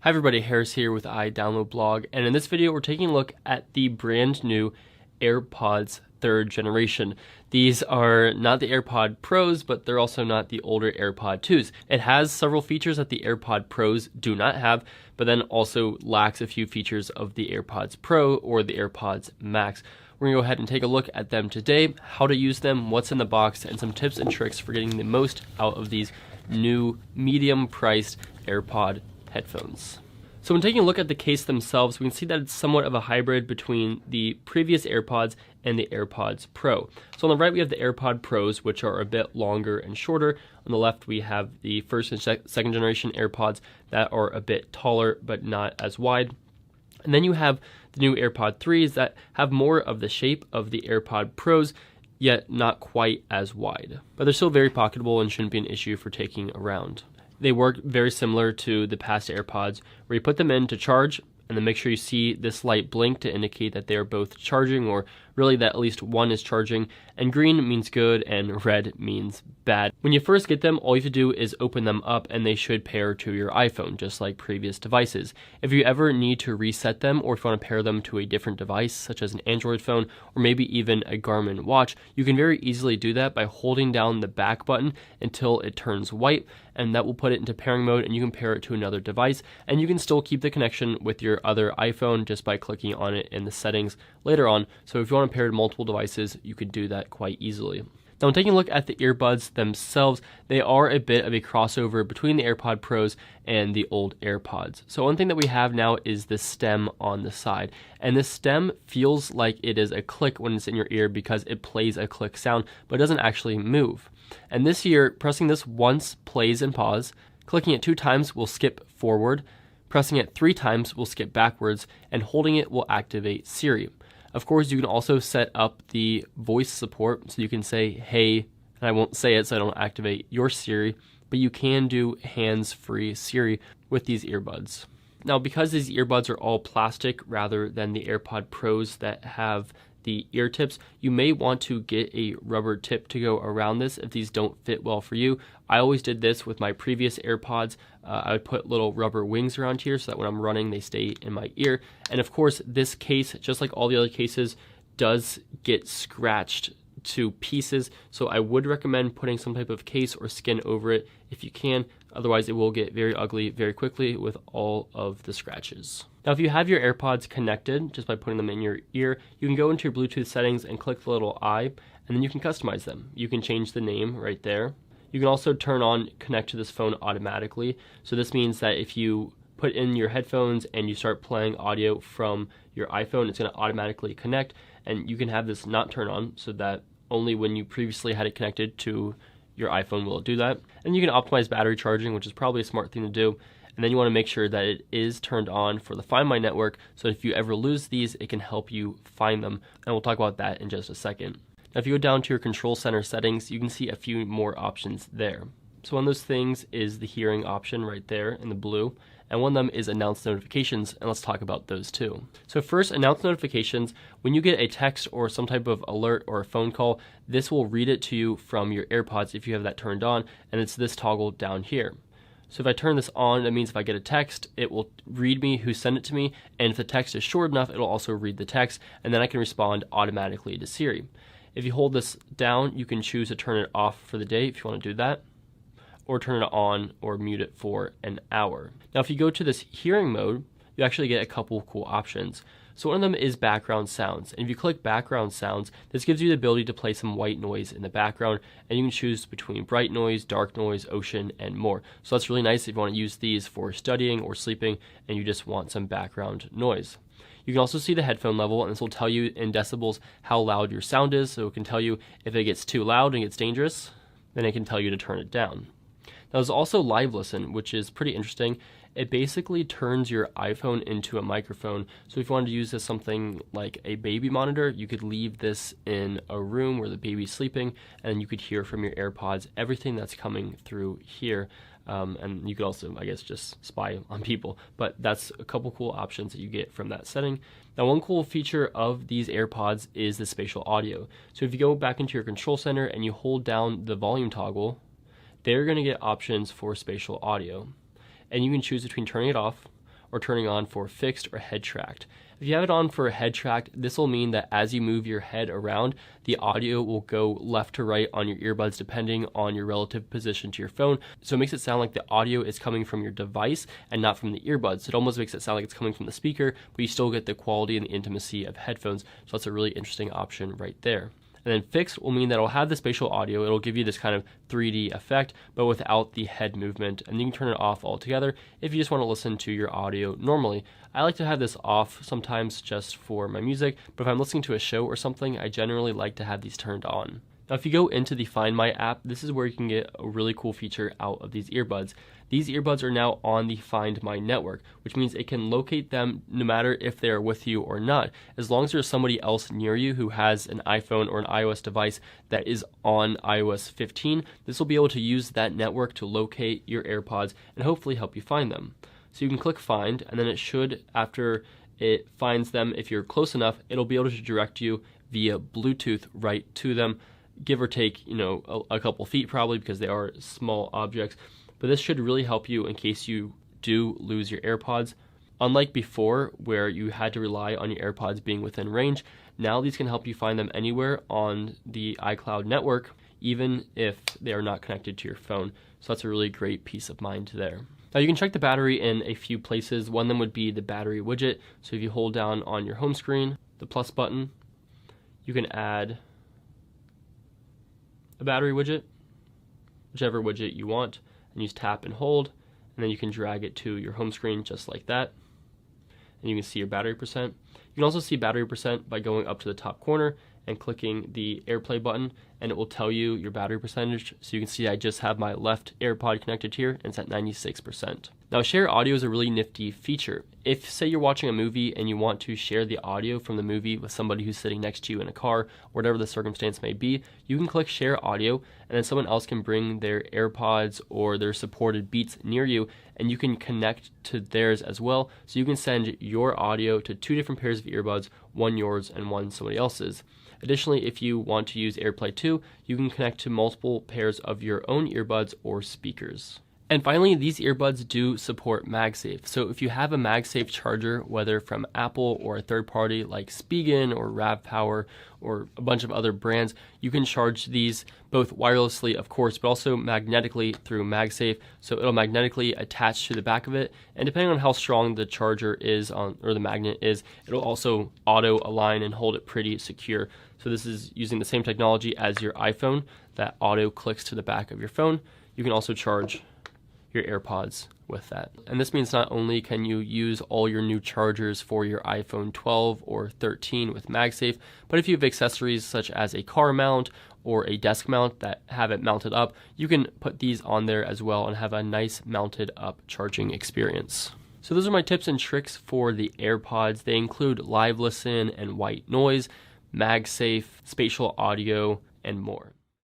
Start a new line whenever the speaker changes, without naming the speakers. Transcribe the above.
Hi everybody, Harris here with iDownloadBlog, and in this video we're taking a look at the brand new AirPods 3rd generation. These are not the AirPod Pros, but they're also not the older AirPod 2s. It has several features that the AirPod Pros do not have, but then also lacks a few features of the AirPods Pro or the AirPods Max. We're going to go ahead and take a look at them today, how to use them, what's in the box, and some tips and tricks for getting the most out of these new medium-priced AirPod headphones. So when taking a look at the case themselves, we can see that it's somewhat of a hybrid between the previous AirPods and the AirPods Pro. So on the right we have the AirPod Pros, which are a bit longer and shorter. On the left we have the first and second generation AirPods that are a bit taller but not as wide. And then you have the new AirPod 3s that have more of the shape of the AirPod Pros, yet not quite as wide. But they're still very pocketable and shouldn't be an issue for taking around. They work very similar to the past AirPods, where you put them in to charge, and then make sure you see this light blink to indicate that they are both charging, or really that at least one is charging, and green means good and red means bad. When you first get them, all you have to do is open them up and they should pair to your iPhone, just like previous devices. If you ever need to reset them, or if you want to pair them to a different device, such as an Android phone, or maybe even a Garmin watch, you can very easily do that by holding down the back button until it turns white, and that will put it into pairing mode, and you can pair it to another device, and you can still keep the connection with your other iPhone just by clicking on it in the settings later on. So if you want to pair to multiple devices, you could do that quite easily. Now, when taking a look at the earbuds themselves, they are a bit of a crossover between the AirPod Pros and the old AirPods. So one thing that we have now is the stem on the side, and this stem feels like it is a click when it's in your ear because it plays a click sound, but it doesn't actually move. And this here, pressing this once plays and pause, clicking it 2 times will skip forward, pressing it 3 times will skip backwards, and holding it will activate Siri. Of course, you can also set up the voice support, so you can say, hey, and I won't say it so I don't activate your Siri, but you can do hands-free Siri with these earbuds. Now, because these earbuds are all plastic rather than the AirPod Pros that have the ear tips, you may want to get a rubber tip to go around this if these don't fit well for you. I always did this with my previous AirPods. I would put little rubber wings around here so that when I'm running they stay in my ear. And of course this case, just like all the other cases, does get scratched to pieces, so I would recommend putting some type of case or skin over it if you can. Otherwise it will get very ugly very quickly with all of the scratches. Now, if you have your AirPods connected just by putting them in your ear, you can go into your Bluetooth settings and click the little eye, and then you can customize them. You can change the name right there. You can also turn on connect to this phone automatically. So this means that if you put in your headphones and you start playing audio from your iPhone, it's going to automatically connect, and you can have this not turn on so that only when you previously had it connected to your iPhone will it do that. And you can optimize battery charging, which is probably a smart thing to do. And then you want to make sure that it is turned on for the Find My network, so if you ever lose these, it can help you find them. And we'll talk about that in just a second. Now, if you go down to your control center settings, you can see a few more options there. So one of those things is the hearing option right there in the blue, and one of them is announce notifications, and let's talk about those too. So first, announce notifications. When you get a text or some type of alert or a phone call, this will read it to you from your AirPods if you have that turned on, and it's this toggle down here. So if I turn this on, that means if I get a text, it will read me who sent it to me, and if the text is short enough, it'll also read the text, and then I can respond automatically to Siri. If you hold this down, you can choose to turn it off for the day if you want to do that, or turn it on or mute it for an hour. Now, if you go to this hearing mode, you actually get a couple of cool options. So one of them is background sounds, and if you click background sounds, this gives you the ability to play some white noise in the background, and you can choose between bright noise, dark noise, ocean, and more. So that's really nice if you want to use these for studying or sleeping and you just want some background noise. You can also see the headphone level, and this will tell you in decibels how loud your sound is, so it can tell you if it gets too loud and gets dangerous, then it can tell you to turn it down. Now, there's also Live Listen, which is pretty interesting. It basically turns your iPhone into a microphone. So if you wanted to use this something like a baby monitor, you could leave this in a room where the baby's sleeping, and you could hear from your AirPods everything that's coming through here. And you could also, I guess, just spy on people. But that's a couple cool options that you get from that setting. Now, one cool feature of these AirPods is the spatial audio. So if you go back into your control center and you hold down the volume toggle, they're going to get options for spatial audio. And you can choose between turning it off or turning on for fixed or head tracked. If you have it on for head tracked, this will mean that as you move your head around, the audio will go left to right on your earbuds depending on your relative position to your phone. So it makes it sound like the audio is coming from your device and not from the earbuds. It almost makes it sound like it's coming from the speaker, but you still get the quality and the intimacy of headphones. So that's a really interesting option right there. And then fixed will mean that it'll have the spatial audio. It'll give you this kind of 3D effect, but without the head movement. And you can turn it off altogether if you just want to listen to your audio normally. I like to have this off sometimes just for my music, but if I'm listening to a show or something, I generally like to have these turned on. Now, if you go into the Find My app, this is where you can get a really cool feature out of these earbuds. These earbuds are now on the Find My network, which means it can locate them no matter if they are with you or not. As long as there's somebody else near you who has an iPhone or an iOS device that is on iOS 15, this will be able to use that network to locate your AirPods and hopefully help you find them. So you can click Find, and then it should, after it finds them, if you're close enough, it'll be able to direct you via Bluetooth right to them, give or take, a couple feet probably, because they are small objects. But this should really help you in case you do lose your AirPods. Unlike before, where you had to rely on your AirPods being within range, now these can help you find them anywhere on the iCloud network, even if they are not connected to your phone. So that's a really great peace of mind there. Now you can check the battery in a few places. One of them would be the battery widget. So if you hold down on your home screen, the plus button, you can add a battery widget, whichever widget you want, and you just tap and hold, and then you can drag it to your home screen just like that, and you can see your battery percent. You can also see battery percent by going up to the top corner and clicking the AirPlay button, and it will tell you your battery percentage. So you can see I just have my left AirPod connected here, and it's at 96%. Now, share audio is a really nifty feature. If, say, you're watching a movie and you want to share the audio from the movie with somebody who's sitting next to you in a car, whatever the circumstance may be, you can click Share Audio, and then someone else can bring their AirPods or their supported Beats near you, and you can connect to theirs as well. So you can send your audio to two different pairs of earbuds, one yours and one somebody else's. Additionally, if you want to use AirPlay 2, you can connect to multiple pairs of your own earbuds or speakers. And finally, these earbuds do support MagSafe. So if you have a MagSafe charger, whether from Apple or a third party like Spigen or RavPower or a bunch of other brands, you can charge these both wirelessly, of course, but also magnetically through MagSafe. So it'll magnetically attach to the back of it. And depending on how strong the charger is or the magnet is, it'll also auto align and hold it pretty secure. So this is using the same technology as your iPhone that auto clicks to the back of your phone. You can also charge your AirPods with that. And this means not only can you use all your new chargers for your iPhone 12 or 13 with MagSafe, but if you have accessories such as a car mount or a desk mount that have it mounted up, you can put these on there as well and have a nice mounted up charging experience. So those are my tips and tricks for the AirPods. They include live listen and white noise, MagSafe, spatial audio, and more.